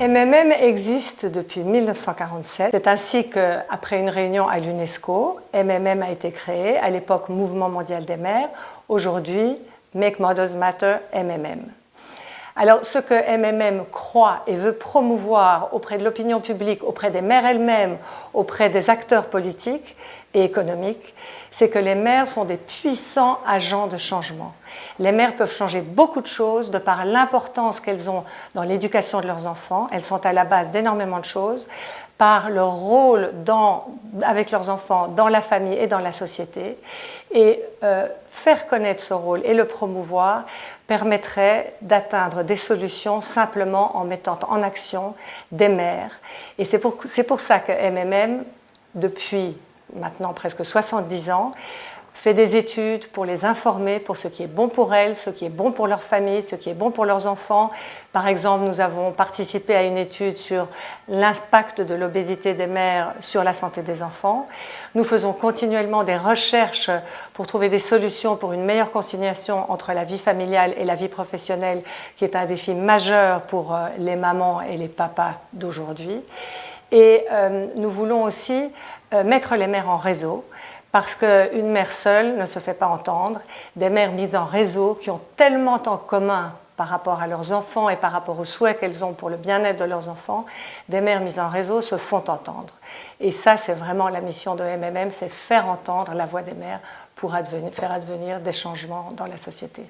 MMM existe depuis 1947. C'est ainsi qu'après une réunion à l'UNESCO, MMM a été créé, à l'époque Mouvement mondial des mères, aujourd'hui Make Mothers Matter MMM. Alors ce que MMM croit et veut promouvoir auprès de l'opinion publique, auprès des mères elles-mêmes, auprès des acteurs politiques et économiques, c'est que les mères sont des puissants agents de changement. Les mères peuvent changer beaucoup de choses de par l'importance qu'elles ont dans l'éducation de leurs enfants. Elles sont à la base d'énormément de choses, par leur rôle avec leurs enfants dans la famille et dans la société. Et faire connaître ce rôle et le promouvoir permettrait d'atteindre des solutions simplement en mettant en action des mères. Et c'est pour ça que MMM, depuis maintenant presque 70 ans, fait des études pour les informer pour ce qui est bon pour elles, ce qui est bon pour leur famille, ce qui est bon pour leurs enfants. Par exemple, nous avons participé à une étude sur l'impact de l'obésité des mères sur la santé des enfants. Nous faisons continuellement des recherches pour trouver des solutions pour une meilleure conciliation entre la vie familiale et la vie professionnelle, qui est un défi majeur pour les mamans et les papas d'aujourd'hui. Et nous voulons aussi mettre les mères en réseau, parce qu'une mère seule ne se fait pas entendre. Des mères mises en réseau qui ont tellement en commun par rapport à leurs enfants et par rapport aux souhaits qu'elles ont pour le bien-être de leurs enfants, des mères mises en réseau se font entendre. Et ça, c'est vraiment la mission de MMM, c'est faire entendre la voix des mères pour faire advenir des changements dans la société.